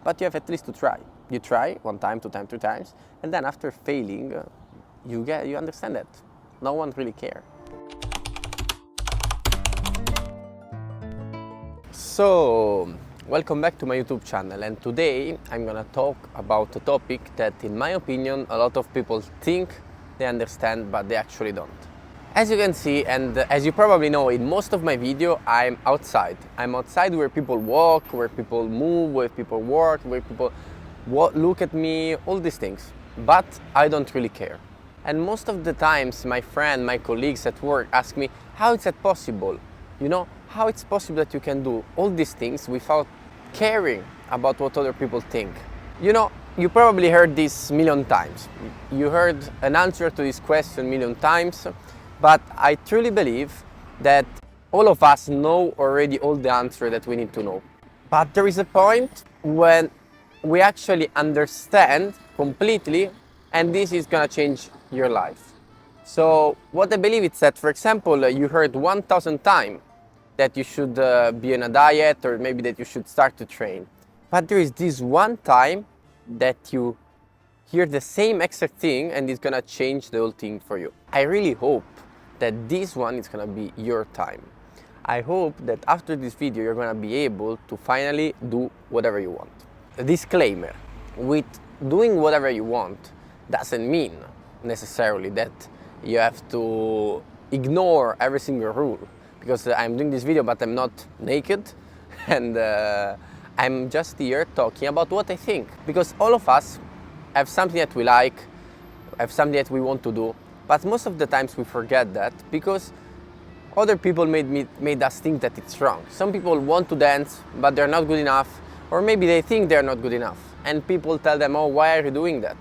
but you have at least to try. You try 1 time, 2 times, 3 times, and then after failing, you understand that no one really cares. So, welcome back to my YouTube channel, and today I'm gonna talk about a topic that, in my opinion, a lot of people think they understand, but they actually don't. As you can see, and as you probably know, in most of my video, I'm outside. I'm outside where people walk, where people move, where people work, where people look at me, all these things. But I don't really care. And most of the times, my colleagues at work ask me, how is that possible? You know, how it's possible that you can do all these things without caring about what other people think? You know, you probably heard this 1,000,000 times. You heard an answer to this question 1,000,000 times, but I truly believe that all of us know already all the answer that we need to know. But there is a point when we actually understand completely, and this is gonna change your life. So what I believe is that, for example, you heard 1,000 times that you should be on a diet, or maybe that you should start to train. But there is this one time that you hear the same exact thing and it's gonna change the whole thing for you. I really hope that this one is gonna be your time. I hope that after this video you're gonna be able to finally do whatever you want. A disclaimer, with doing whatever you want doesn't mean necessarily that you have to ignore every single rule. Because I'm doing this video, but I'm not naked, and I'm just here talking about what I think. Because all of us have something that we like, have something that we want to do, but most of the times we forget that because other people made us think that it's wrong. Some people want to dance, but they're not good enough, or maybe they think they're not good enough, and people tell them, oh, why are you doing that?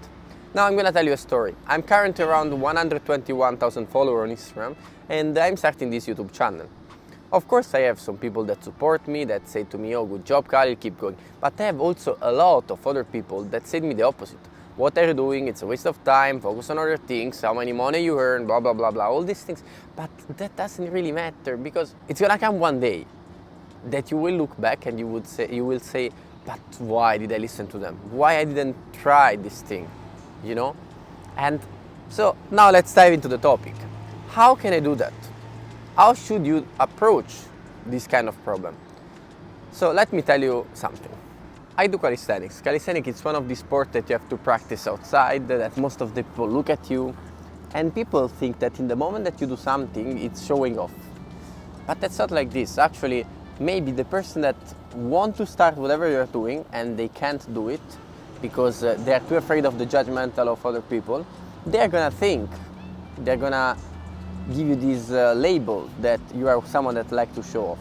Now I'm gonna tell you a story. I'm currently around 121,000 followers on Instagram, and I'm starting this YouTube channel. Of course, I have some people that support me, that say to me, oh, good job, Khalil, keep going. But I have also a lot of other people that say to me the opposite. What are you doing? It's a waste of time, focus on other things, how many money you earn, blah, blah, blah, blah, all these things. But that doesn't really matter, because it's gonna come one day that you will look back and you will say, but why did I listen to them? Why I didn't try this thing, you know? And so now let's dive into the topic. How can I do that? How should you approach this kind of problem? So let me tell you something. I do calisthenics. Calisthenics is one of the sports that you have to practice outside, that most of the people look at you, and people think that in the moment that you do something, it's showing off. But that's not like this. Actually, maybe the person that want to start whatever you're doing and they can't do it because they're too afraid of the judgmental of other people, they're gonna give you this label that you are someone that likes to show off.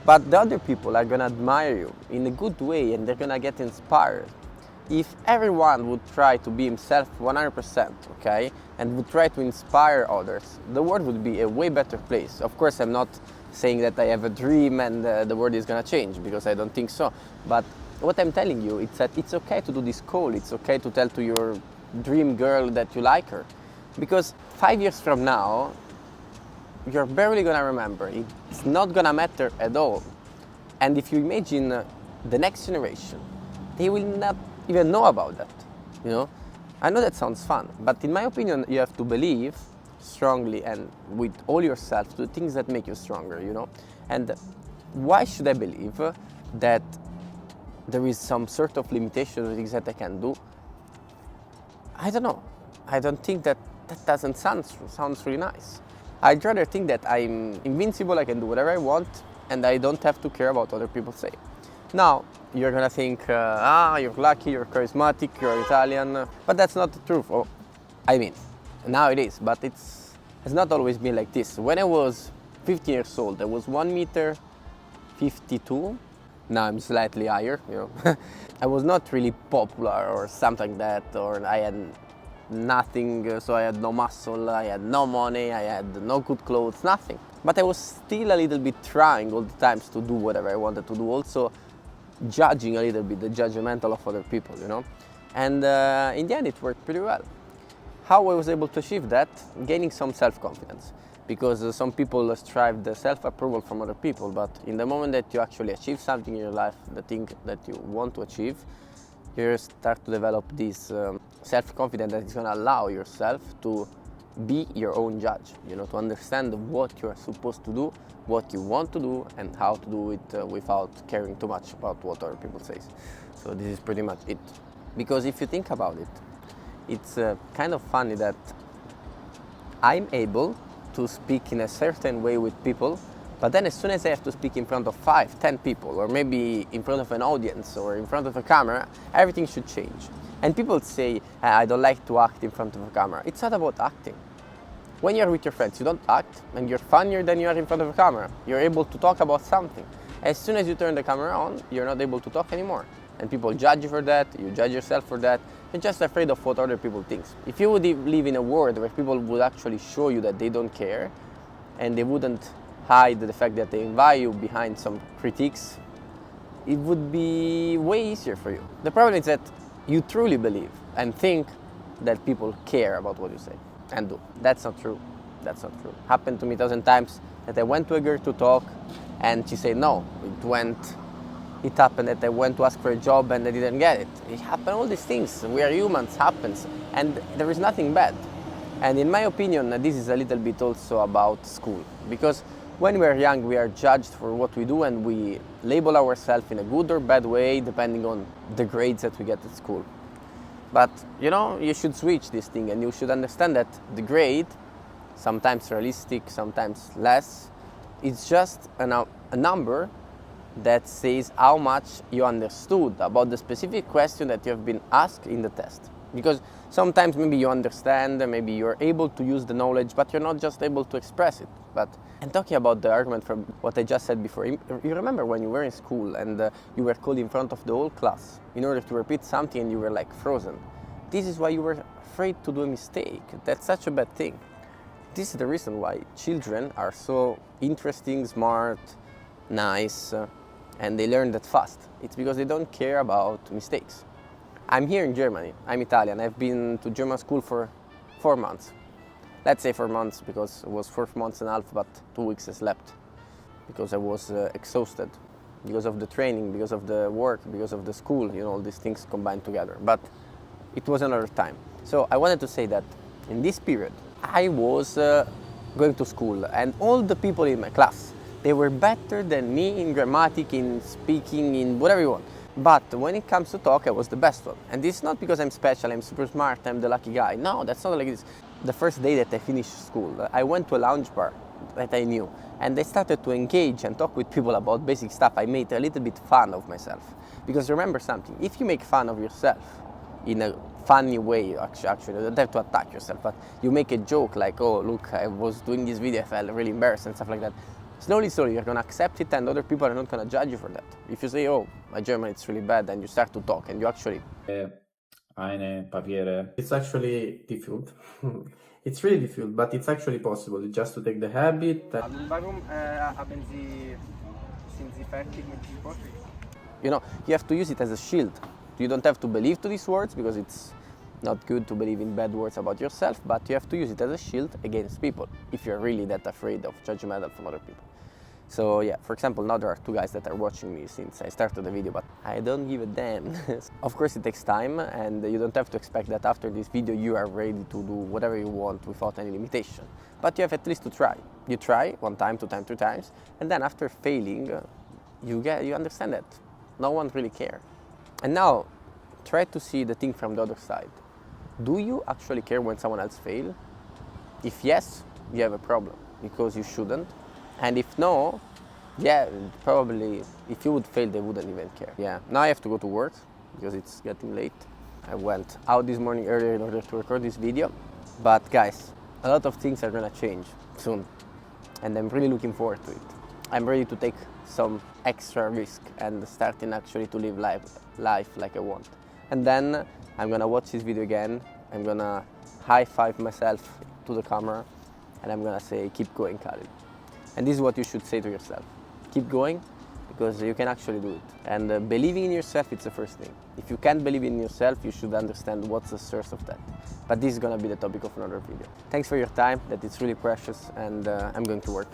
But the other people are gonna admire you in a good way, and they're gonna get inspired. If everyone would try to be himself 100%, okay, and would try to inspire others, the world would be a way better place. Of course, I'm not saying that I have a dream and the world is gonna change, because I don't think so. But what I'm telling you is that it's okay to do this call. It's okay to tell to your dream girl that you like her, because 5 years from now, you're barely gonna remember. It's not gonna matter at all. And if you imagine the next generation, they will not even know about that, you know? I know that sounds fun, but in my opinion, you have to believe strongly and with all yourself to things that make you stronger, you know? And why should I believe that there is some sort of limitation of things that I can do? I don't know. I don't think that doesn't sounds really nice. I'd rather think that I'm invincible, I can do whatever I want, and I don't have to care about what other people say. Now, you're gonna think, you're lucky, you're charismatic, you're Italian, but that's not the truth. Oh, I mean, now it is, but it's not always been like this. When I was 15 years old, I was 1 meter 52. Now I'm slightly higher, you know. I was not really popular or something like that, or I had nothing, so I had no muscle, I had no money, I had no good clothes, nothing. But I was still a little bit trying all the times to do whatever I wanted to do, also judging a little bit the judgmental of other people, you know. And in the end it worked pretty well. How I was able to achieve that? Gaining some self-confidence. because some people strive the self-approval from other people, but in the moment that you actually achieve something in your life, the thing that you want to achieve, you start to develop this self-confidence that is going to allow yourself to be your own judge, to understand what you are supposed to do, what you want to do, and how to do it without caring too much about what other people say. So this is pretty much it. Because if you think about it, it's kind of funny that I'm able to speak in a certain way with people, but then as soon as I have to speak in front of 5, 10 people, or maybe in front of an audience or in front of a camera, everything should change. And people say, I don't like to act in front of a camera. It's not about acting. When you're with your friends, you don't act, and you're funnier than you are in front of a camera. You're able to talk about something. As soon as you turn the camera on, you're not able to talk anymore. And people judge you for that, you judge yourself for that. You're just afraid of what other people think. If you would live in a world where people would actually show you that they don't care, and they wouldn't hide the fact that they invite you behind some critiques, it would be way easier for you. The problem is that you truly believe and think that people care about what you say and do. That's not true. That's not true. Happened to me 1,000 times that I went to a girl to talk and she said no. It happened that I went to ask for a job and I didn't get it. It happened, all these things. We are humans, happens. And there is nothing bad. And in my opinion, this is a little bit also about school. Because when we are young, we are judged for what we do and we label ourselves in a good or bad way depending on the grades that we get at school. But, you should switch this thing and you should understand that the grade, sometimes realistic, sometimes less, it's just a number that says how much you understood about the specific question that you have been asked in the test. Because sometimes maybe you understand, maybe you're able to use the knowledge, but you're not just able to express it. And talking about the argument from what I just said before, you remember when you were in school and you were called in front of the whole class in order to repeat something and you were like frozen. This is why you were afraid to do a mistake. That's such a bad thing. This is the reason why children are so interesting, smart, nice, and they learn that fast. It's because they don't care about mistakes. I'm here in Germany. I'm Italian. I've been to German school for 4 months. Let's say 4 months because it was 4 months and a half, but 2 weeks I slept because I was exhausted because of the training, because of the work, because of the school, all these things combined together. But it was another time. So I wanted to say that in this period, I was going to school and all the people in my class, they were better than me in grammatic, in speaking, in whatever you want. But when it comes to talk, I was the best one. And this is not because I'm special, I'm super smart, I'm the lucky guy. No, that's not like this. The first day that I finished school, I went to a lounge bar that I knew. And I started to engage and talk with people about basic stuff. I made a little bit fun of myself. Because remember something, if you make fun of yourself in a funny way, actually, you don't have to attack yourself, but you make a joke like, oh, look, I was doing this video, I felt really embarrassed and stuff like that. Slowly, you're going to accept it and other people are not going to judge you for that. If you say, oh, my German is really bad, and you start to talk and you actually... Eine Papiere. It's actually difficult. It's really difficult, but it's actually possible. Just to take the habit. Warum haben sind Sie fertig mit Sport? You have to use it as a shield. You don't have to believe to these words because it's not good to believe in bad words about yourself, but you have to use it as a shield against people if you're really that afraid of judgmental from other people. So yeah, for example, now there are 2 guys that are watching me since I started the video, but I don't give a damn. Of course it takes time and you don't have to expect that after this video you are ready to do whatever you want without any limitation. But you have at least to try. You try 1 time, 2 times, 3 times, and then after failing, you understand that no one really cares. And now, try to see the thing from the other side. Do you actually care when someone else fails? If yes, you have a problem, because you shouldn't. And if no, yeah, probably if you would fail, they wouldn't even care. Yeah, now I have to go to work, because it's getting late. I went out this morning earlier in order to record this video. But guys, a lot of things are gonna change soon. And I'm really looking forward to it. I'm ready to take some extra risk and starting actually to live life like I want. And then I'm gonna watch this video again. I'm gonna high five myself to the camera and I'm gonna say, keep going, Khalil. And this is what you should say to yourself. Keep going because you can actually do it. And believing in yourself, it's the first thing. If you can't believe in yourself, you should understand what's the source of that. But this is gonna be the topic of another video. Thanks for your time, that it's really precious, and I'm going to work.